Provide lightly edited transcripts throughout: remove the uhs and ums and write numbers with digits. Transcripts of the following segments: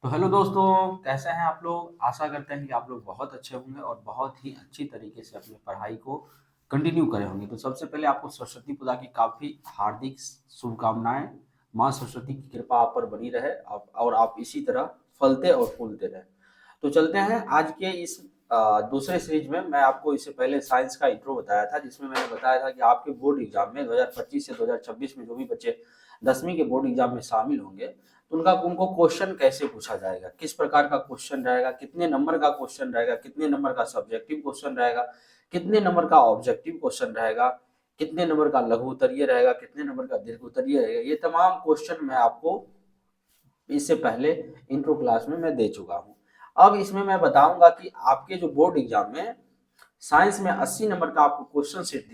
तो हेलो दोस्तों, कैसे हैं आप लोग। आशा करते हैं कि आप लोग बहुत अच्छे होंगे और बहुत ही अच्छी तरीके से अपनी पढ़ाई को कंटिन्यू करे होंगे। तो सबसे पहले आपको सरस्वती पूजा की काफ़ी हार्दिक शुभकामनाएं। माँ सरस्वती की कृपा आप पर बनी रहे और आप इसी तरह फलते और फूलते रहे। तो चलते हैं आज के इस दूसरे सीरीज में। मैं आपको इससे पहले साइंस का इंट्रो बताया था, जिसमें मैंने बताया था कि आपके बोर्ड एग्जाम में 2025 से 2026 में जो भी बच्चे 10वीं के बोर्ड एग्जाम में शामिल होंगे, तो उनको क्वेश्चन कैसे पूछा जाएगा, किस प्रकार का क्वेश्चन रहेगा, कितने नंबर का क्वेश्चन रहेगा, कितने नंबर का सब्जेक्टिव क्वेश्चन रहेगा, कितने नंबर का ऑब्जेक्टिव क्वेश्चन रहेगा, कितने नंबर का लघु उत्तरीय रहेगा, कितने नंबर का दीर्घ उत्तरीय रहेगा। ये तमाम क्वेश्चन मैं आपको इससे पहले इंट्रो क्लास में मैं दे चुका हूँ। अब इसमें मैं बताऊंगा कि आपके जो बोर्ड एग्जाम में साइंस में 80 नंबर का आपको क्वेश्चन शीट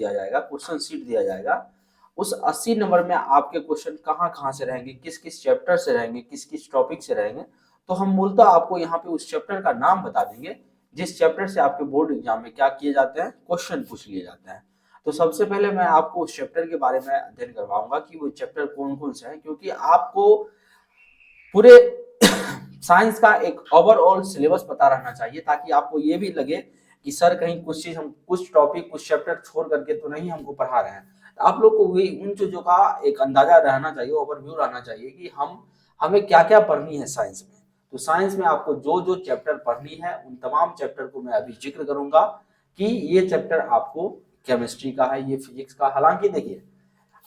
दिया जाएगा। उस 80 नंबर में आपके क्वेश्चन कहाँ कहाँ से रहेंगे, किस किस चैप्टर से रहेंगे, किस किस टॉपिक से रहेंगे। तो हम मूलतः आपको यहाँ पे उस चैप्टर का नाम बता देंगे जिस चैप्टर से आपके बोर्ड एग्जाम में क्या किए जाते हैं, क्वेश्चन पूछ लिए जाते हैं। तो सबसे पहले मैं आपको उस चैप्टर के बारे में अध्ययन करवाऊंगा कि वो चैप्टर कौन कौन से हैं, क्योंकि आपको पूरे साइंस का एक ओवरऑल सिलेबस पता रहना चाहिए, ताकि आपको ये भी लगे कि सर कहीं कुछ चीज हम कुछ टॉपिक कुछ चैप्टर छोड़ करके तो नहीं हमको पढ़ा रहे हैं। तो आप लोग को भी उन चीजों का एक अंदाजा रहना चाहिए, ओवरव्यू रहना चाहिए कि हमें क्या क्या पढ़नी है साइंस में। तो साइंस में आपको जो जो चैप्टर पढ़नी है उन तमाम चैप्टर को मैं अभी जिक्र करूंगा कि ये चैप्टर आपको केमिस्ट्री का है, ये फिजिक्स का। हालांकि देखिए,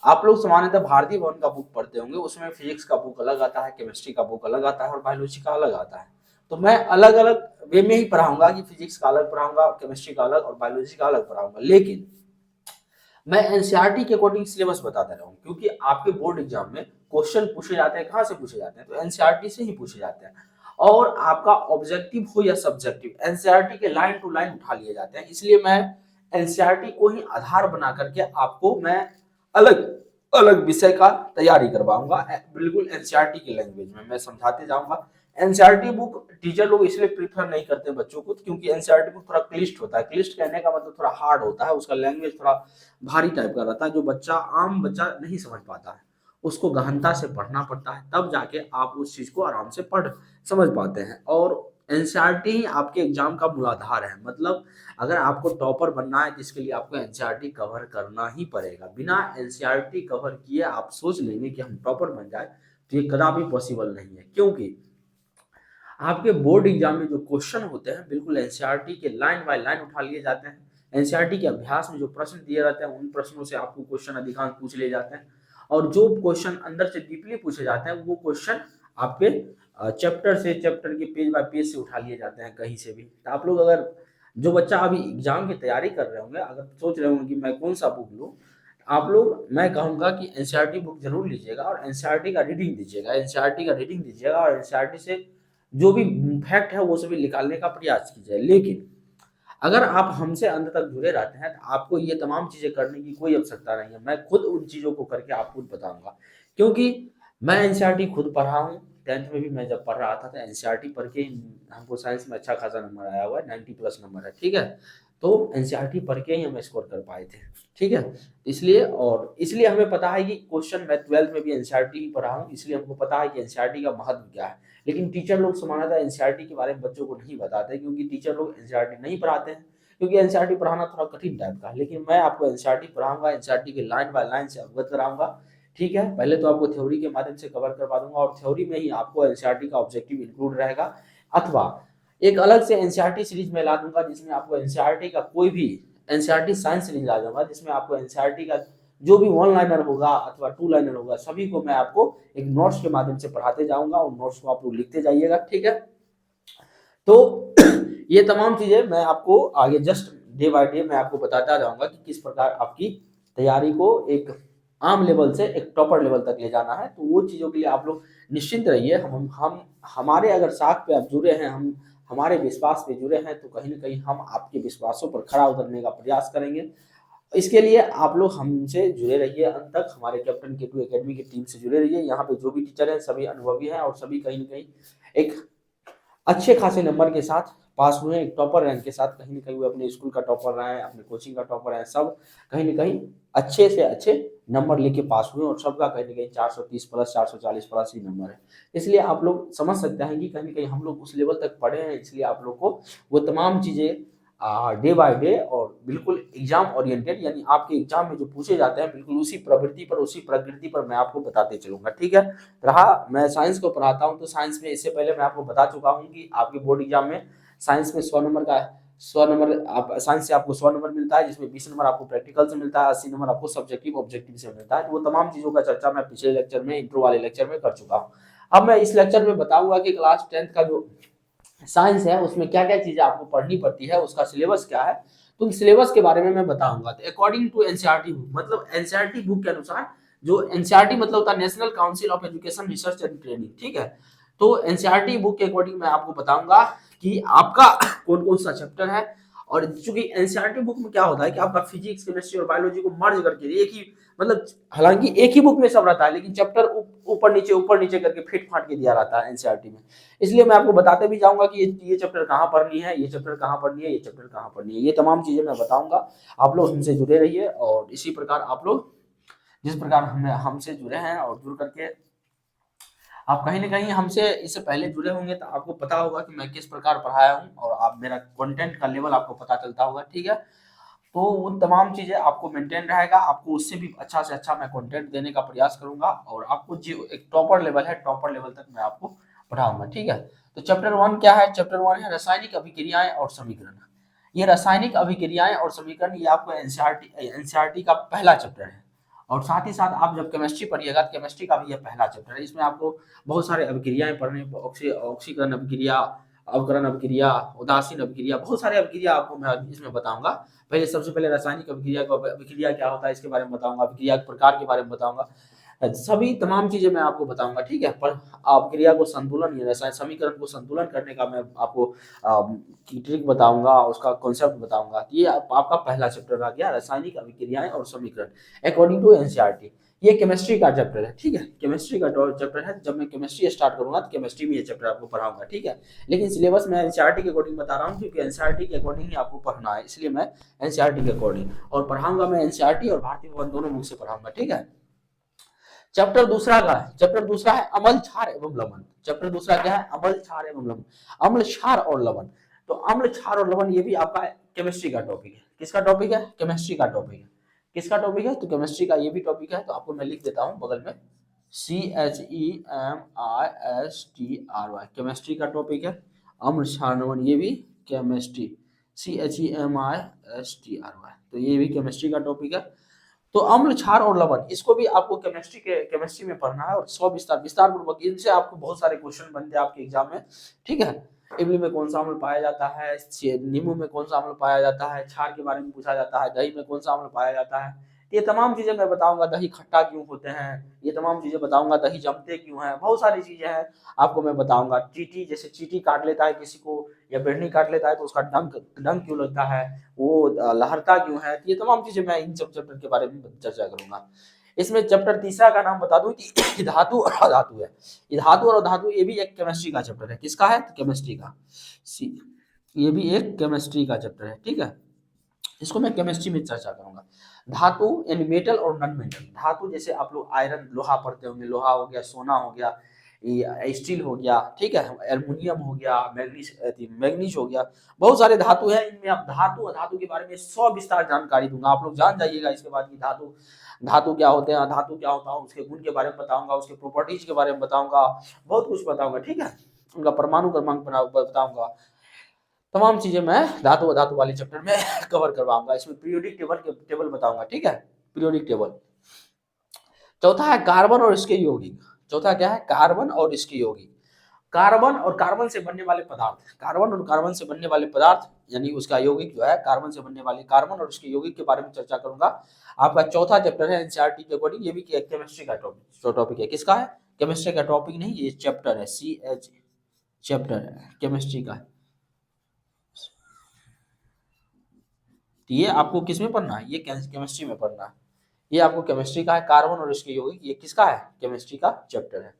आप लोग सामान्यतः भारतीय भवन का बुक पढ़ते होंगे, उसमें फिजिक्स का बुक अलग आता है, केमिस्ट्री का बुक अलग आता है और बायोलॉजी का अलग आता है। तो मैं अलग अलग वे में ही पढ़ाऊंगा कि फिजिक्स का अलग पढ़ाऊंगा, केमिस्ट्री का अलग और बायोलॉजी का अलग पढ़ाऊंगा। लेकिन मैं एनसीईआरटी के अकॉर्डिंग सिलेबस बताता रहा हूँ, क्योंकि आपके बोर्ड एग्जाम में क्वेश्चन पूछे जाते हैं, कहाँ से पूछे जाते हैं, तो एनसीईआरटी से ही पूछे जाते हैं। और आपका ऑब्जेक्टिव हो या सब्जेक्टिव, एनसीईआरटी के लाइन टू लाइन उठा लिए जाते हैं। इसलिए मैं एनसीईआरटी को ही आधार बना करके आपको मैं अलग अलग विषय का तैयारी करवाऊंगा, बिल्कुल एनसीईआरटी की लैंग्वेज में मैं समझाते जाऊंगा। एनसीईआरटी बुक टीचर लोग इसलिए प्रीफर नहीं करते बच्चों को, क्योंकि एनसीईआरटी बुक थोड़ा क्लिष्ट होता है। क्लिष्ट कहने का मतलब थोड़ा हार्ड होता है, उसका लैंग्वेज थोड़ा भारी टाइप का रहता है, जो बच्चा आम बच्चा नहीं समझ पाता है। उसको गहनता से पढ़ना पड़ता है, तब जाके आप उस चीज को आराम से पढ़ समझ पाते हैं। और एनसीईआरटी ही आपके एग्जाम का मूलाधार है। मतलब अगर आपको टॉपर बनना है, जिसके लिए आपको एनसीईआरटी कवर करना ही पड़ेगा। बिना एनसीईआरटी कवर किए आप सोच लेंगे कि हम टॉपर बन जाए, तो ये कदापि पॉसिबल नहीं है। क्योंकि आपके बोर्ड एग्जाम में जो क्वेश्चन होते हैं बिल्कुल एनसीईआरटी के लाइन बाय लाइन उठा लिए जाते हैं। एनसीईआरटी के अभ्यास में जो प्रश्न दिए रहते हैं उन प्रश्नों से आपको क्वेश्चन अधिकांश पूछ लिए जाते हैं। और जो क्वेश्चन अंदर से डीपली पूछे जाते हैं वो क्वेश्चन आपके चैप्टर के पेज बाय पेज से उठा लिए जाते हैं कहीं से भी। तो आप लोग अगर जो बच्चा अभी एग्जाम की तैयारी कर रहे होंगे, अगर सोच रहे होंगे कि मैं कौन सा बुक लूँ, आप लोग मैं कहूंगा कि एनसीईआरटी बुक जरूर लीजिएगा और एनसीईआरटी का रीडिंग दीजिएगा। एनसीईआरटी का रीडिंग दीजिएगा और एनसीईआरटी से जो भी फैक्ट है वो सभी निकालने का प्रयास कीजिए। लेकिन अगर आप हमसे अंत तक जुड़े रहते हैं तो आपको ये तमाम चीजें करने की कोई आवश्यकता नहीं है। मैं खुद उन चीजों को करके आपको बताऊंगा, क्योंकि मैं एनसीईआरटी खुद पढ़ा हूँ। 10th में भी मैं जब पढ़ रहा था तो एनसीईआरटी पढ़ के हमको साइंस में अच्छा खासा नंबर आया हुआ है, 90+ नंबर है, ठीक है। तो एनसीईआरटी पढ़ के ही हम स्कोर कर पाए थे, ठीक है। इसलिए हमें पता है कि क्वेश्चन, मैं 12th में भी एनसीईआरटी ही पढ़ा हूँ, इसलिए हमको पता है कि एनसीईआरटी का महत्व क्या है। लेकिन टीचर लोग सामान्यतः एनसीईआरटी के बारे में बच्चों को नहीं बताते, क्योंकि टीचर लोग एनसीईआरटी नहीं पढ़ाते हैं, क्योंकि एनसीईआरटी पढ़ाना थोड़ा कठिन टाइप का है। लेकिन मैं आपको एनसीईआरटी पढ़ाऊंगा, एनसीईआरटी के लाइन बाय लाइन से अवगत कराऊंगा, ठीक है। पहले तो आपको थ्योरी के माध्यम से कवर करवा दूंगा और थ्योरी में ही आपको एनसीईआरटी का ऑब्जेक्टिव इंक्लूड रहेगा। अथवा एक अलग से एनसीईआरटी सीरीज में ला दूंगा, जिसमें आपको एनसीईआरटी का कोई भी एनसीईआरटी साइंस सीरीज ला दूंगा, जिसमें आपको एनसीईआरटी का जो भी वन लाइनर होगा अथवा टू लाइनर होगा, सभी को मैं आपको एक नोट्स के माध्यम से पढ़ाते जाऊंगा और नोट्स को आप लोग लिखते जाइएगा, ठीक है। तो ये तमाम चीजें मैं आपको आगे जस्ट डे बाय डे मैं आपको बताता जाऊंगा कि किस प्रकार आपकी तैयारी को एक आम लेवल से एक टॉपर लेवल तक ले जाना है। तो वो चीजों के लिए आप लोग निश्चिंत रहिए। हम हमारे अगर साथ पे आप जुड़े हैं, हम हमारे विश्वास पे जुड़े हैं, तो कहीं ना कहीं हम आपके विश्वासों पर खरा उतरने का प्रयास करेंगे। इसके लिए आप लोग हमसे जुड़े रहिए अंत तक, हमारे कैप्टन K2 एकेडमी की टीम से जुड़े रहिए। यहाँ पे जो भी टीचर हैं सभी अनुभवी हैं और सभी कहीं ना कहीं एक अच्छे खासे नंबर के साथ पास हुए हैं, एक टॉपर रैंक के साथ। कहीं ना कहीं वो अपने स्कूल का टॉपर रहे हैं, अपने कोचिंग का टॉपर रहे हैं, सब कहीं ना कहीं अच्छे से अच्छे नंबर लेके पास हुए और सबका कहीं ना कहीं 430 प्लस 440 प्लस ही नंबर है। इसलिए आप लोग समझ सकते हैं कि कहीं ना कहीं हम लोग उस लेवल तक पढ़े हैं, इसलिए आप लोग को वो तमाम चीज़ें डे बाय डे और बिल्कुल एग्जाम ओरिएंटेड, यानी आपके एग्जाम में जो पूछे जाते हैं बिल्कुल उसी प्रवृत्ति पर, उसी प्रकृति पर मैं आपको बताते चलूंगा। ठीक है, रहा मैं साइंस को पढ़ाता हूँ, तो साइंस में इससे पहले मैं आपको बता चुका हूँ कि आपके बोर्ड एग्जाम में साइंस में 100 नंबर का 100 नंबर, आप साइंस से आपको 100 नंबर मिलता है, जिसमें 20 नंबर आपको प्रैक्टिकल से मिलता है, 80 नंबर आपको सब्जेक्टिव ऑब्जेक्टिव से मिलता है। तो वो तमाम चीजों का चर्चा मैं पिछले लेक्चर में, इंट्रो वाले लेक्चर में कर चुका हूँ। अब मैं इस लेक्चर में बताऊंगा कि क्लास 10th का जो साइंस है उसमें क्या क्या चीजें आपको पढ़नी पड़ती है, उसका सिलेबस क्या है, तो उन सिलेबस के बारे में मैं बताऊंगा। तो अकॉर्डिंग टू एनसीईआरटी बुक, मतलब एनसीईआरटी बुक के अनुसार, जो एनसीईआरटी मतलब होता है national council of education research and training, ठीक है। तो एनसीईआरटी बुक के अकॉर्डिंग मैं आपको बताऊंगा कि आपका कौन कौन सा चैप्टर है। और चूंकि एनसीईआरटी बुक में क्या होता है कि आपका फिजिक्स, केमिस्ट्री और बायोलॉजी को मर्ज करके एक ही, मतलब हालांकि एक ही बुक में सब रहता है, लेकिन चैप्टर ऊपर नीचे करके फिट फाट के दिया रहता है एनसीईआरटी में। इसलिए मैं आपको बताते भी जाऊंगा कि ये चैप्टर कहाँ पढ़नी है, ये चैप्टर कहाँ पढ़नी है, ये चैप्टर कहाँ पढ़नी है, ये तमाम चीजें मैं बताऊंगा। आप लोग हमसे जुड़े रहिए और इसी प्रकार आप लोग जिस प्रकार हमसे जुड़े हैं और जुड़ करके आप कहीं ना कहीं हमसे इससे पहले जुड़े होंगे, तो आपको पता होगा कि मैं किस प्रकार पढ़ाया हूँ और आप मेरा कंटेंट का लेवल आपको पता चलता होगा। ठीक है, तो वो तमाम चीजें आपको मेंटेन रहेगा, आपको उससे भी अच्छा से अच्छा मैं कंटेंट देने का प्रयास करूंगा और आपको जो एक टॉपर लेवल है, टॉपर लेवल तक मैं आपको पढ़ाऊंगा। ठीक है, तो चैप्टर 1 क्या है? चैप्टर 1 है रासायनिक अभिक्रियाएं और समीकरण। ये रासायनिक अभिक्रियाएं और समीकरण ये आपको एनसीईआरटी का पहला चैप्टर है। और साथ ही साथ आप जब केमिस्ट्री पढ़िएगा तो केमिस्ट्री का भी यह पहला चैप्टर है। इसमें आपको बहुत सारे अभिक्रियाएं पढ़ने, ऑक्सीकरण अभिक्रिया, अवकरण अभिक्रिया, उदासीन अभिक्रिया, बहुत सारे अभिक्रिया आपको मैं इसमें बताऊंगा। पहले सबसे पहले रासायनिक अभिक्रिया क्या होता है इसके बारे में बताऊंगा, अभिक्रिया के प्रकार के बारे में बताऊंगा, सभी तमाम चीजें मैं आपको बताऊंगा। ठीक है, पर अभिक्रिया को संतुलन, रसायन समीकरण को संतुलन करने का मैं आपको की ट्रिक बताऊंगा, उसका कॉन्सेप्ट बताऊंगा। ये आपका पहला चैप्टर आ गया, रासायनिक अभिक्रियाएं और समीकरण अकॉर्डिंग टू एनसीईआरटी। ये केमिस्ट्री का चैप्टर है। ठीक है, केमिस्ट्री का चैप्टर है। जब मैं केमिस्ट्री स्टार्ट करूंगा तो केमिस्ट्री में ये चैप्टर आपको पढ़ाऊंगा। ठीक है, लेकिन सिलेबस मैं एनसीईआरटी के अकॉर्डिंग बता रहा हूँ, क्योंकि एनसीईआरटी के अकॉर्डिंग ही आपको पढ़ना है, इसलिए मैं एनसीईआरटी के अकॉर्डिंग और पढ़ाऊंगा। मैं एनसीईआरटी और भारतीय भवन दोनों बुक से पढ़ाऊंगा। ठीक है, चैप्टर दूसरा का है, चैप्टर दूसरा है अम्ल, क्षार एवं लवण। चैप्टर दूसरा क्या है? अम्ल, क्षार एवं लवण, अम्ल, क्षार और लवण। तो अम्ल, क्षार और लवण ये भी आपका केमिस्ट्री का टॉपिक है। किसका टॉपिक है? केमिस्ट्री का टॉपिक है। किसका टॉपिक है? तो केमिस्ट्री का ये भी टॉपिक है। तो आपको मैं लिख देता हूँ बगल में, CHEMISTRY, केमिस्ट्री का टॉपिक है। अम्ल, क्षार, लवण ये भी केमिस्ट्री, CHEMISTRY, तो ये भी केमिस्ट्री का टॉपिक है। तो अम्ल, क्षार और लवण इसको भी आपको केमिस्ट्री में पढ़ना है और विस्तार पूर्वक इनसे आपको बहुत सारे क्वेश्चन बनते हैं आपके एग्जाम में। ठीक है, इमली में कौन सा अम्ल पाया जाता है, नींबू में कौन सा अम्ल पाया जाता है, क्षार के बारे में पूछा जाता है, दही में कौन सा अम्ल पाया जाता है, ये तमाम चीजें मैं बताऊंगा। दही खट्टा क्यों होते हैं, ये तमाम चीजें बताऊंगा। दही जमते क्यों हैं, बहुत सारी चीजें हैं आपको मैं बताऊंगा। चींटी, जैसे चींटी काट लेता है किसी को या बिढ़नी काट लेता है तो उसका डंक डंक क्यों लगता है, वो लहरता क्यों है, ये तमाम चीजें मैं इन सब चैप्टर के बारे में चर्चा करूंगा। इसमें चैप्टर तीसरा का नाम बता दूं कि धातु और अधातु है। ये धातु और अधातु ये भी एक केमिस्ट्री का चैप्टर है। किसका है? केमिस्ट्री का। ये भी एक केमिस्ट्री का चैप्टर है। ठीक है, इसको मैं केमिस्ट्री में चर्चा करूंगा। धातु यानी मेटल और नॉन मेटल। धातु जैसे आप लोग आयरन, लोहा पढ़ते होंगे, लोहा हो गया, सोना हो गया, स्टील हो गया, ठीक है, एल्युमिनियम हो गया, मैग्नीज हो गया, बहुत सारे धातु हैं। इनमें आप धातु और धातु के बारे में विस्तार जानकारी दूंगा, आप लोग जान जाइएगा इसके बाद की धातु धातु क्या होते हैं, धातु क्या होता है, उसके गुण के बारे में बताऊंगा, उसके प्रॉपर्टीज के बारे में बताऊंगा, बहुत कुछ बताऊंगा। ठीक है, उनका परमाणु क्रमांक बताऊंगा, तमाम चीजें मैं धातु धातु वाले चैप्टर में कवर करवाऊंगा। इसमें पीरियोडिक टेबल बताऊंगा। ठीक है, पीरियोडिक टेबल। चौथा है कार्बन और इसके यौगिक। चौथा क्या है? कार्बन और इसके यौगिक। कार्बन और कार्बन से बनने वाले पदार्थ, कार्बन और कार्बन से बनने वाले पदार्थ यानी उसका यौगिक जो है, कार्बन से बनने वाले, कार्बन और उसके यौगिक के बारे में चर्चा करूंगा। आपका चौथा चैप्टर है एनसीईआरटी के अकॉर्डिंग, ये भी केमिस्ट्री का टॉपिक है। किसका है? केमिस्ट्री का टॉपिक नहीं, ये चैप्टर है, CH चैप्टर है, केमिस्ट्री का। तो ये आपको किस में पढ़ना है? ये केमिस्ट्री में पढ़ना है। ये आपको केमिस्ट्री का है, कार्बन और इसके यौगिक, ये किसका है? केमिस्ट्री का चैप्टर है।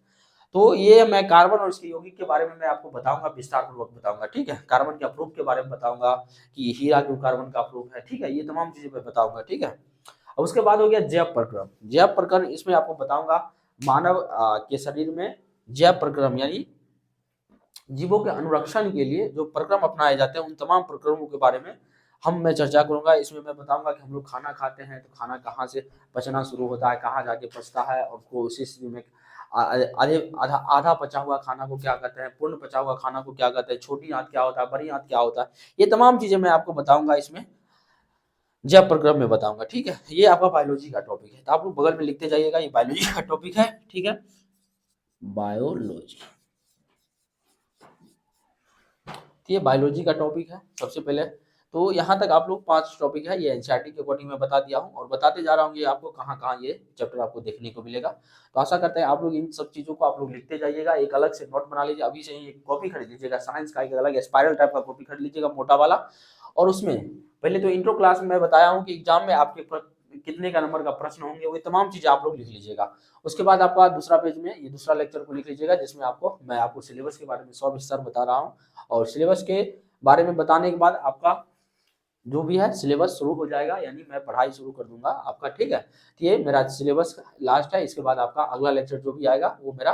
तो ये मैं कार्बन और इसके यौगिक के बारे में मैं आपको बताऊंगा, विस्तार पूर्वक बताऊंगा। ठीक है, कार्बन के अप्रूफ के बारे में बताऊंगा कि हीरा क्यों कार्बन का अप्रूफ है। ठीक है, ये तमाम चीजें मैं बताऊंगा। ठीक है, अब उसके बाद हो गया जैव प्रक्रम। जैव प्रक्रम इसमें आपको बताऊंगा मानव के शरीर में जैव प्रक्रम यानी जीवों के अनुरक्षण के लिए जो प्रक्रम अपनाए जाते हैं उन तमाम प्रक्रमों के बारे में मैं चर्चा करूंगा। इसमें मैं बताऊंगा कि हम लोग खाना खाते हैं तो खाना कहाँ से पचना शुरू होता है, कहाँ जाके पचता है, और को उसी स्थिति में आधा आधा पचा हुआ खाना को क्या कहते हैं, पूर्ण पचा हुआ खाना को क्या कहते हैं, छोटी आंत क्या होता है, बड़ी आंत क्या होता है, ये तमाम चीजें मैं आपको बताऊंगा इसमें जैव प्रक्रम में बताऊंगा। ठीक है, ये आपका बायोलॉजी का टॉपिक है, तो आप लोग बगल में लिखते जाइएगा, ये बायोलॉजी का टॉपिक है। ठीक है, बायोलॉजी, ये बायोलॉजी का टॉपिक है सबसे पहले। तो यहाँ तक आप लोग 5 टॉपिक है, ये एनसीईआरटी के अकॉर्डिंग मैं बता दिया हूँ और बताते जा रहा हूँ ये आपको कहाँ कहाँ ये चैप्टर आपको देखने को मिलेगा। तो आशा करते हैं आप लोग इन सब चीज़ों को आप लोग लिखते जाइएगा, एक अलग से नोट बना लीजिए, अभी से ही एक कॉपी खरीद लीजिएगा, साइंस का एक अलग स्पाइरल टाइप का कॉपी खरीद लीजिएगा मोटा वाला। और उसमें पहले तो इंट्रो क्लास में मैं बताया हूँ कि एग्जाम में आपके कितने का नंबर का प्रश्न होंगे, वो तमाम चीजें आप लोग लिख लीजिएगा। उसके बाद आपका दूसरा पेज में ये दूसरा लेक्चर को लिख लीजिएगा, जिसमें मैं आपको सिलेबस के बारे में सविस्तार बता रहा हूँ, और सिलेबस के बारे में बताने के बाद आपका जो भी है सिलेबस शुरू हो जाएगा, यानी मैं पढ़ाई शुरू कर दूंगा आपका। ठीक है, तो ये मेरा सिलेबस लास्ट है, इसके बाद आपका अगला लेक्चर जो भी आएगा वो मेरा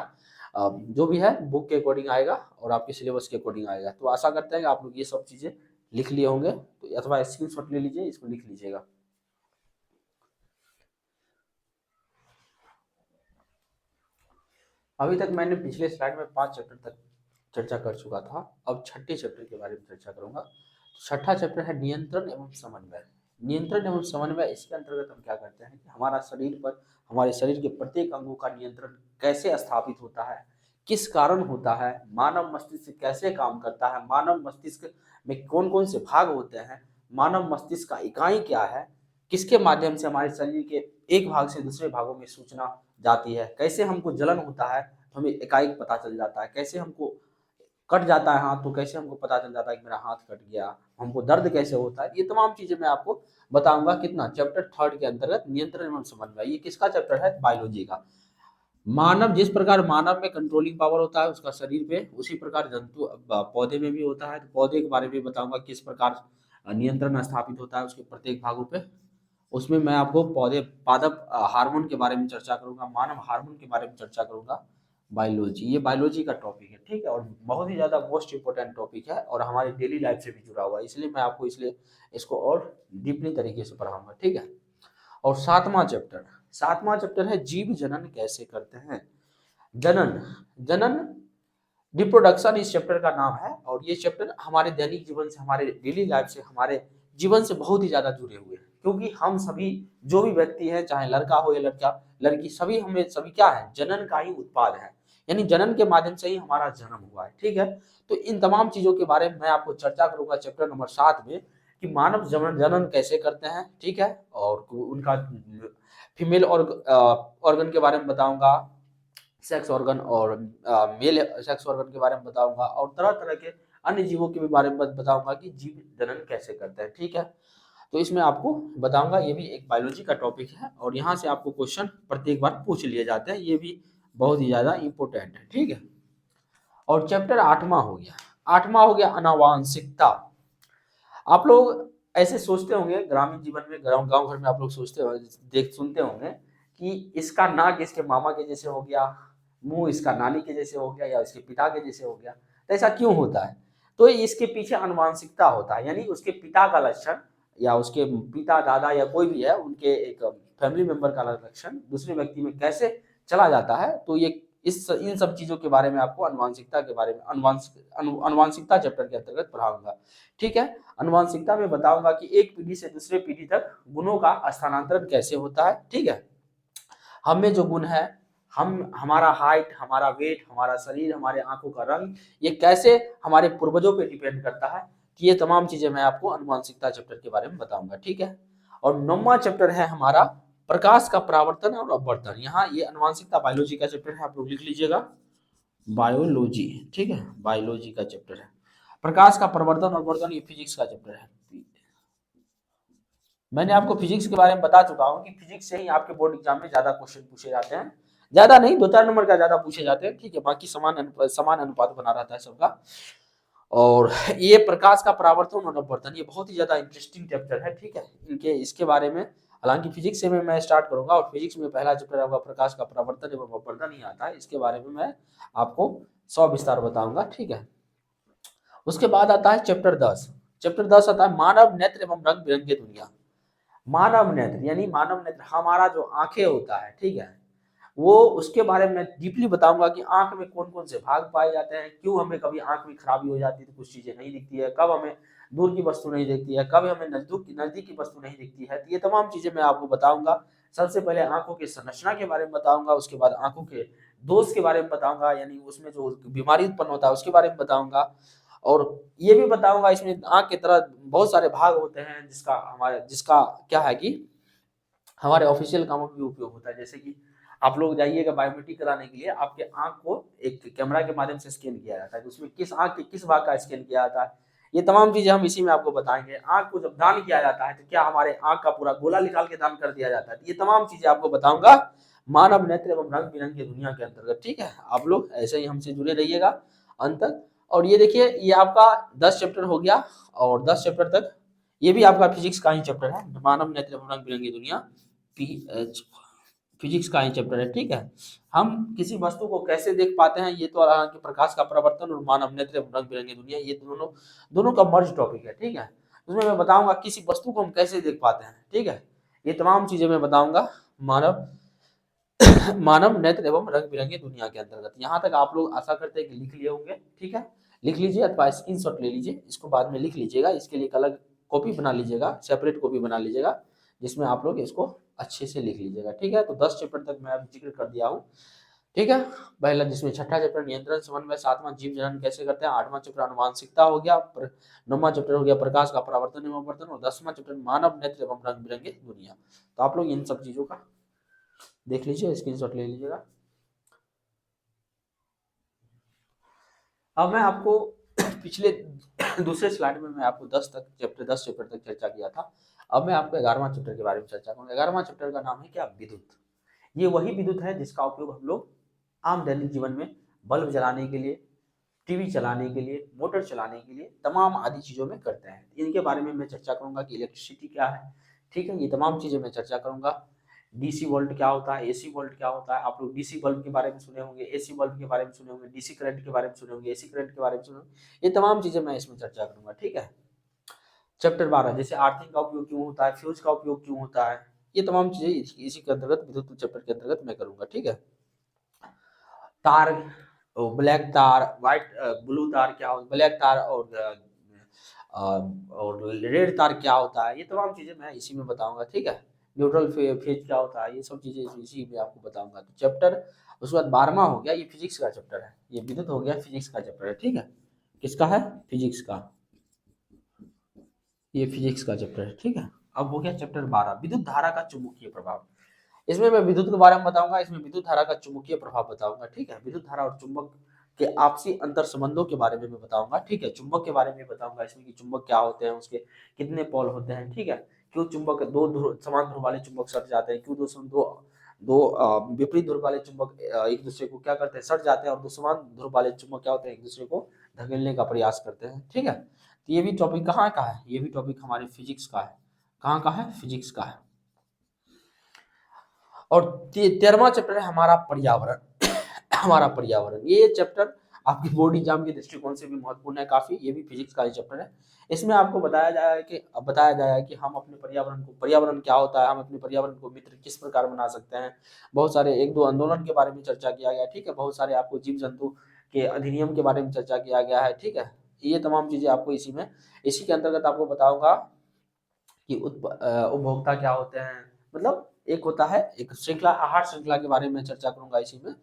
जो भी है बुक के अकॉर्डिंग आएगा और आपके सिलेबस के अकॉर्डिंग आएगा। तो आशा करते हैं कि आप लोग ये सब चीजें लिख लिए होंगे, तो अथवा स्क्रीनशॉट ले लीजिए, इसको लिख लीजिएगा। अभी तक मैंने पिछले स्लाइड में 5 चैप्टर तक चर्चा कर चुका था, अब छठे चैप्टर के बारे में चर्चा करूंगा। छठा चैप्टर है नियंत्रण एवं समन्वय। नियंत्रण एवं समन्वय, इसके अंतर्गत हम क्या करते हैं कि हमारा शरीर पर, हमारे शरीर के प्रत्येक अंगों का नियंत्रण कैसे स्थापित होता है, किस कारण होता है, मानव मस्तिष्क कैसे काम करता है, मानव मस्तिष्क में कौन कौन से भाग होते हैं, मानव मस्तिष्क का इकाई क्या है, किसके माध्यम से हमारे शरीर के एक भाग से दूसरे भागों में सूचना जाती है, कैसे हमको जलन होता है तो हमें एकाएक पता चल जाता है, कैसे हमको कट जाता है हाथ तो कैसे हमको पता चल जाता है कि मेरा हाथ कट गया, हमको दर्द कैसे होता है, ये तमाम चीजें मैं आपको बताऊंगा। कितना, चैप्टर 3 के अंतर्गत नियंत्रण एवं समन्वय। ये किसका चैप्टर है, बायोलॉजी का। मानव, जिस प्रकार मानव में कंट्रोलिंग पावर होता है उसका शरीर पे, उसी प्रकार जंतु पौधे में भी होता है। तो पौधे के बारे में बताऊंगा किस प्रकार नियंत्रण स्थापित होता है उसके प्रत्येक भागों पे। उसमें मैं आपको पौधे पादप हार्मोन के बारे में चर्चा करूंगा, मानव हार्मोन के बारे में चर्चा करूंगा। बायोलॉजी, ये बायोलॉजी का टॉपिक है। ठीक है, और बहुत ही ज्यादा मोस्ट इंपोर्टेंट टॉपिक है और हमारी डेली लाइफ से भी जुड़ा हुआ है, इसलिए मैं आपको इसलिए इसको और डीपली तरीके से पढ़ाऊंगा। ठीक है, और सातवां चैप्टर है जीव जनन कैसे करते हैं। जनन, जनन रिप्रोडक्शन इस चैप्टर का नाम है, और ये चैप्टर हमारे दैनिक जीवन से, हमारे डेली लाइफ से, हमारे जीवन से बहुत ही ज्यादा जुड़े हुए हैं, क्योंकि हम सभी जो भी व्यक्ति हैं, चाहे लड़का हो या लड़का लड़की, सभी क्या है, जनन का ही उत्पाद है, यानी जनन के माध्यम से ही हमारा जन्म हुआ है। ठीक है, तो इन तमाम चीजों के बारे में मैं आपको चर्चा करूंगा चैप्टर नंबर 7 में, कि मानव जनन कैसे करते हैं। ठीक है, और उनका फीमेल ऑर्गन के बारे में बताऊंगा, सेक्स ऑर्गन और मेल सेक्स ऑर्गन के बारे में बताऊंगा, और तरह तरह के अन्य जीवों के भी बारे में बताऊंगा कि जीव जनन कैसे करते हैं। ठीक है, तो इसमें आपको बताऊंगा, ये भी एक बायोलॉजी का टॉपिक है और यहाँ से आपको क्वेश्चन प्रत्येक बार पूछ लिए जाते हैं, ये भी बहुत ही ज्यादा इंपॉर्टेंट है। ठीक है, और चैप्टर 8वां हो गया, आनुवांशिकता। आप लोग ऐसे सोचते होंगे ग्रामीण जीवन में, गांव घर में आप लोग सोचते हो, सुनते होंगे कि इसका नाक इसके मामा के जैसे हो गया, मुंह इसका नानी के जैसे हो गया, या इसके पिता के जैसे हो गया। तो ऐसा क्यों होता है, तो इसके पीछे आनुवांशिकता होता है, यानी उसके पिता का लक्षण या उसके पिता दादा या कोई भी है उनके एक फैमिली मेंबर का लक्षण दूसरे व्यक्ति में कैसे चला जाता है। तो ये इन सब चीजों के बारे में आपको अनुवांशिकता के बारे में अनुवांशिकता चैप्टर के अंतर्गत पढ़ाऊंगा। ठीक है, अनुवांशिकता में बताऊंगा कि एक पीढ़ी से दूसरे पीढ़ी तक गुणों का स्थानांतरण कैसे होता है। ठीक है, हम में जो गुण है, हमारा हाइट, हमारा वेट, हमारा शरीर, हमारे आंखों का रंग, ये कैसे हमारे पूर्वजों पे डिपेंड करता है, कि ये तमाम चीजें मैं आपको अनुवांशिकता चैप्टर के बारे में बताऊंगा। ठीक है, और 9वां चैप्टर है हमारा प्रकाश का परावर्तन और अपवर्तन। यहाँ ये अनुवांशिकता बायोलॉजी का चैप्टर है, आप लोग लिख लीजिएगा, बायोलॉजी। ठीक है, बायोलॉजी का चैप्टर है। प्रकाश का परिवर्तन और अपवर्तन ये फिजिक्स का चैप्टर है। मैंने आपको फिजिक्स के बारे में बता चुका हूँ कि फिजिक्स से ही आपके बोर्ड एग्जाम में ज्यादा क्वेश्चन पूछे जाते हैं, ज्यादा नहीं 2-4 नंबर का ज्यादा पूछे जाते हैं। ठीक है, बाकी समान अनुपात बना रहता है सबका। और ये प्रकाश का परावर्तन और अपवर्तन, ये बहुत ही ज्यादा इंटरेस्टिंग चैप्टर है। ठीक है, इसके बारे में हालांकि फिजिक्स से मैं स्टार्ट करूंगा, और फिजिक्स में पहला चैप्टर आपका प्रकाश का परावर्तन एवं अपवर्तन ही आता है, इसके बारे में मैं आपको सविस्तार बताऊंगा, ठीक है। उसके बाद आता है चैप्टर 10। चैप्टर 10 आता है मानव नेत्र एवं रंग बिरंगी दुनिया। मानव नेत्र यानी मानव नेत्र हमारा जो आंखें होता है, ठीक है, वो उसके बारे में डीपली बताऊंगा कि आंख में कौन कौन से भाग पाए जाते हैं, क्यों हमें कभी आंख में खराबी हो जाती है तो कुछ चीजें नहीं दिखती है, कब हमें दूर की वस्तु नहीं दिखती है, कब हमें नजदीक की वस्तु नहीं दिखती है, तो ये तमाम चीजें मैं आपको बताऊंगा। सबसे पहले आंखों की संरचना के बारे में बताऊंगा, उसके बाद आंखों के दोष के बारे में बताऊंगा, यानी उसमें जो बीमारी उत्पन्न होता है उसके बारे में बताऊंगा, और ये भी बताऊंगा इसमें आंख की तरह बहुत सारे भाग होते हैं जिसका क्या है कि हमारे ऑफिशियल कामों में भी उपयोग होता है। जैसे कि आप लोग जाइएगा बायोमेट्रिक कराने के लिए, आपके आंख को एक कैमरा के माध्यम से स्कैन किया जाता है, तो उसमें किस आंख के किस भाग का स्कैन किया जाता है, ये तमाम चीजें हम इसी में आपको बताएंगे। आंख को जब दान किया जाता है तो क्या हमारे आंख का पूरा गोला निकाल के दान कर दिया जाता है, ये तमाम चीजें आपको बताऊंगा मानव नेत्र एवं रंग बिरंगी दुनिया के अंतर्गत, ठीक है। आप लोग ऐसे ही हमसे जुड़े रहिएगा अंत तक। और ये देखिए, ये आपका 10 चैप्टर हो गया, और 10 चैप्टर तक ये भी आपका फिजिक्स का ही चैप्टर है, मानव नेत्र एवं रंग बिरंगी दुनिया, पीएच फिजिक्स का ही चैप्टर है, ठीक है। हम किसी वस्तु को कैसे देख पाते हैं, ये तो हालांकि प्रकाश का परावर्तन और मानव नेत्र एवं रंग बिरंगी दुनिया, ये दोनों दोनों का मर्ज टॉपिक है, ठीक है। उसमें मैं बताऊंगा किसी वस्तु को हम कैसे देख पाते हैं, ठीक है। ये तमाम चीजें मैं बताऊंगा मानव मानव नेत्र एवं रंग बिरंगी दुनिया के अंतर्गत। यहाँ तक आप लोग आशा करते हैं कि लिख लिए होंगे, ठीक है। लिख लीजिए अथवा स्क्रीनशॉट ले लीजिए, इसको बाद में लिख लीजिएगा, इसके लिए एक अलग कॉपी बना लीजिएगा, सेपरेट कॉपी बना लीजिएगा, जिसमें आप लोग इसको अच्छे से लिख लीजिएगा, ठीक है। तो 10 चैप्टर तक मैं अभी जिक्र कर दिया हूँ, ठीक है। पहला जिसमें छठा चैप्टर नियंत्रण समन्वय, 7वां जीव जनन कैसे करते हैं, 8वां चैप्टर अनुवांशिकता हो गया, 9वां चैप्टर हो गया प्रकाश का परावर्तन एवं अपवर्तन, और 10वां चैप्टर मानव नेत्र एवं रंग बिरंगे दुनिया। तो आप लोग इन सब चीजों का देख लीजिए, स्क्रीनशॉट ले लीजिएगा। अब मैं आपको पिछले दूसरे स्लाइड में मैं आपको 10 चैप्टर तक चर्चा किया था। अब मैं आपको 11वां चैप्टर के बारे में चर्चा करूंगा। 11वां चैप्टर का नाम है क्या, विद्युत। ये वही विद्युत है जिसका उपयोग हम लोग आम दैनिक जीवन में बल्ब जलाने के लिए, टीवी चलाने के लिए, मोटर चलाने के लिए, तमाम आदि चीजों में करते हैं। इनके बारे में मैं चर्चा करूंगा कि इलेक्ट्रिसिटी क्या है, ठीक है। ये तमाम चीजें मैं चर्चा करूंगा। डीसी वोल्ट क्या होता है, एसी वोल्ट क्या होता है, आप लोग डीसी बल्ब के बारे में सुने होंगे, एसी बल्ब के बारे में सुने होंगे, डीसी करंट के बारे में सुने होंगे, एसी करंट के बारे में सुने होंगे, ये तमाम चीजें मैं इसमें चर्चा करूंगा, ठीक है। चैप्टर 12 जैसे आर्थिंग का उपयोग क्यों होता है, फ्यूज का उपयोग क्यों होता है, ये तमाम चीजें इसी के अंतर्गत विद्युत चैप्टर के अंतर्गत मैं करूंगा, ठीक है। तार, ब्लैक तार, व्हाइट ब्लू तार क्या होता है, ब्लैक तार और रेड तार क्या होता है, ये तमाम चीजें मैं इसी में बताऊंगा, ठीक है। न्यूट्रल फेज क्या होता है, ये सब चीजें इसी में आपको बताऊंगा। तो चैप्टर उसके बाद 12वां हो गया, ये फिजिक्स का चैप्टर है, ये विद्युत हो गया, फिजिक्स का चैप्टर है, ठीक है। किसका है, फिजिक्स का, ये फिजिक्स का चैप्टर है, ठीक है। अब हो गया चैप्टर 12 विद्युत धारा का चुंबकीय प्रभाव। इसमें मैं विद्युत के बारे में बताऊंगा, इसमें विद्युत धारा का चुंबकीय प्रभाव बताऊंगा, ठीक है। विद्युत धारा और चुंबक के आपसी अंतर संबंधों के बारे में मैं बताऊंगा, ठीक है। चुंबक के बारे में बताऊंगा, इसमें कि चुंबक क्या होते हैं, उसके कितने पोल होते हैं, ठीक है। क्यों चुंबक समान ध्रुव वाले चुंबक सट जाते हैं, क्यों दो विपरीत ध्रुव वाले चुंबक एक दूसरे को क्या करते हैं, सट जाते हैं, और दो समान ध्रुव वाले चुंबक क्या होते हैं, एक दूसरे को धकेलने का प्रयास करते हैं, ठीक है। तो ये भी टॉपिक कहाँ का है, ये भी टॉपिक हमारे फिजिक्स का है। कहाँ का है, फिजिक्स का है। और 13वां चैप्टर है हमारा पर्यावरण हमारा पर्यावरण। ये चैप्टर आपकी बोर्ड एग्जाम के दृष्टिकोण से भी महत्वपूर्ण है काफी, ये भी फिजिक्स का ही चैप्टर है। इसमें आपको बताया जाएगा कि हम अपने पर्यावरण क्या होता है, हम अपने पर्यावरण को मित्र किस प्रकार बना सकते हैं। बहुत सारे 1-2 आंदोलन के बारे में चर्चा किया गया, ठीक है। बहुत सारे आपको जीव जंतु के अधिनियम के बारे में चर्चा किया गया है, ठीक है। ये तमाम चीजें आपको इसी के अंतर्गत आपको बताऊंगा कि उपभोक्ता क्या होते हैं, मतलब एक होता है एक श्रृंखला, आहार श्रृंखला के बारे में चर्चा करूंगा इसी में।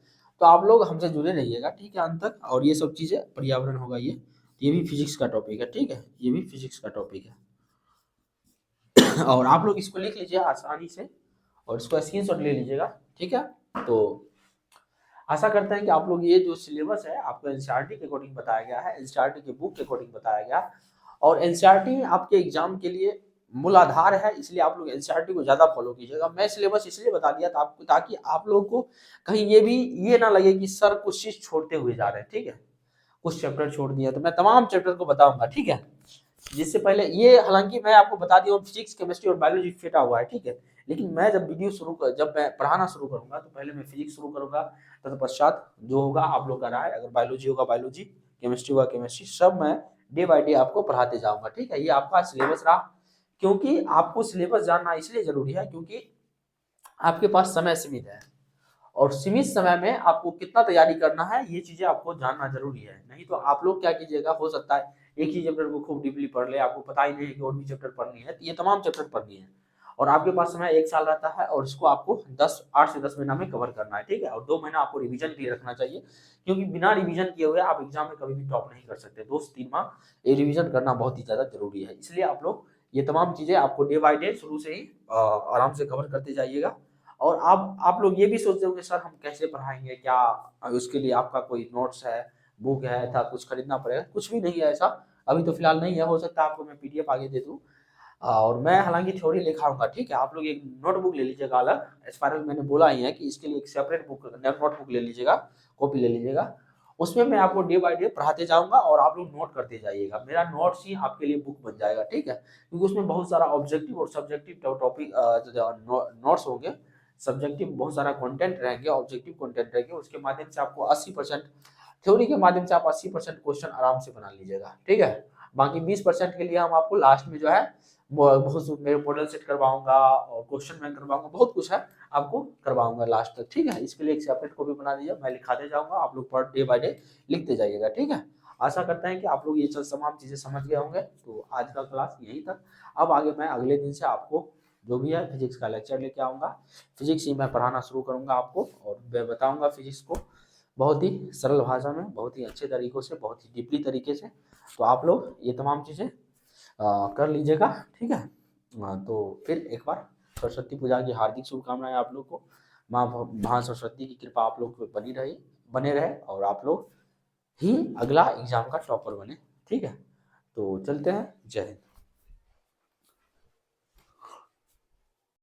तो आप लोग हमसे जुड़े रहिएगा, ठीक है, अंत तक। और ये सब चीजें पर्यावरण होगा, ये भी फिजिक्स का टॉपिक है, ठीक है। ये भी फिजिक्स का टॉपिक है और आप लोग इसको लिख लीजिए आसानी से, और इसको स्क्रीनशॉट ले लीजिएगा, ठीक है। तो आशा करते हैं कि आप लोग ये जो सिलेबस है आपको एनसीईआरटी के अकॉर्डिंग बताया गया है, एनसीईआरटी के बुक के अकॉर्डिंग बताया गया, और एनसीईआरटी आपके एग्जाम के लिए मूल आधार है, इसलिए आप लोग एनसीईआरटी को ज्यादा फॉलो कीजिएगा। मैं सिलेबस इसलिए बता दिया था आपको, ताकि आप लोगों को कहीं ये ना लगे कि सर कुछ चीज छोड़ते हुए जा रहे हैं, ठीक है। कुछ चैप्टर छोड़ दिया, तो मैं तमाम चैप्टर को बताऊंगा, ठीक है। जिससे पहले ये, हालांकि मैं आपको बता दिया हूँ फिजिक्स, केमिस्ट्री और बायोलॉजी फेटा हुआ है, ठीक है। लेकिन मैं जब मैं पढ़ाना शुरू करूंगा तो पहले मैं फिजिक्स शुरू करूंगा, तत्पश्चात जो होगा आप लोग का रहा है, अगर बायोलॉजी होगा बायोलॉजी, केमिस्ट्री होगा केमिस्ट्री, सब मैं डे बाय डे आपको पढ़ाते जाऊंगा, ठीक है। ये आपका सिलेबस रहा। क्योंकि आपको सिलेबस जानना इसलिए जरूरी है क्योंकि आपके पास समय सीमित है, और सीमित समय में आपको कितना तैयारी करना है ये चीजें आपको जानना जरूरी है। नहीं तो आप लोग क्या कीजिएगा, हो सकता है एक ही चैप्टर को खूब डीपली पढ़ ले, आपको पता ही नहीं है कि और भी चैप्टर पढ़नी है, तो ये तमाम चैप्टर पढ़नी है, और आपके पास समय 1 साल रहता है, और इसको आपको 8 से 10 महीना में कवर करना है, ठीक है। और 2 महीना आपको रिवीजन के लिए रखना चाहिए, क्योंकि बिना रिवीजन किए हुए आप एग्जाम में कभी भी टॉप नहीं कर सकते। 2 से 3 माह ये रिवीजन करना बहुत ही ज्यादा जरूरी है। इसलिए आप लोग ये तमाम चीजें आपको डे बाय डे शुरू से ही आराम से कवर करते जाइएगा। और आप लोग ये भी सोचते होंगे सर हम कैसे पढ़ाएंगे, क्या उसके लिए आपका कोई नोट्स है, बुक है, था कुछ खरीदना पड़ेगा? कुछ भी नहीं है ऐसा, अभी तो फिलहाल नहीं है। हो सकता है आपको मैं पीडीएफ आगे दे दूं, और मैं हालांकि थ्योरी लिखाऊंगा, ठीक है। आप लोग एक नोटबुक ले लीजिएगा अलग, स्पाइरल मैंने बोला ही है कि इसके लिए एक सेपरेट बुक नोटबुक ले लीजिएगा, कॉपी ले लीजिएगा। उसमें मैं आपको डे बाय डे पढ़ाते जाऊंगा और आप लोग नोट करते जाइएगा। मेरा नोट्स ही आपके लिए बुक बन जाएगा, ठीक है, क्योंकि उसमें बहुत सारा ऑब्जेक्टिव और सब्जेक्टिव टॉपिक नोट्स होंगे। सब्जेक्टिव बहुत सारा कंटेंट रहेंगे, ऑब्जेक्टिव कंटेंट रहेंगे, उसके माध्यम से आपको 80% थ्योरी के माध्यम से आप 80% क्वेश्चन आराम से बना लीजिएगा, ठीक है। बाकी 20% के लिए हम आपको लास्ट में जो है बहुत मेरे मॉडल सेट करवाऊंगा और क्वेश्चन बैंक करवाऊंगा, बहुत कुछ है आपको करवाऊंगा लास्ट तक, ठीक है। इसके लिए एक सेपरेट कॉपी बना दीजिए, मैं लिखाते जाऊंगा, आप लोग पर डे बाय डे लिखते जाइएगा, ठीक है। आशा करते हैं कि आप लोग ये तमाम चीजें समझ गए होंगे। तो आज का क्लास यहीं तक। अब आगे मैं अगले दिन से आपको जो भी है फिजिक्स का लेक्चर लेके आऊंगा। फिजिक्स ही मैं पढ़ाना शुरू करूंगा आपको, और मैं बताऊंगा फिजिक्स को बहुत ही सरल भाषा में, बहुत ही अच्छे तरीकों से, बहुत ही डीपली तरीके से। तो आप लोग ये तमाम चीज़ें कर लीजिएगा, ठीक है। तो फिर एक बार सरस्वती पूजा की हार्दिक शुभकामनाएं आप लोग को। माँ माँ सरस्वती की कृपा आप लोग पे बने रहे, और आप लोग ही अगला एग्जाम का टॉपर बने, ठीक है। तो चलते हैं, जय हिंद।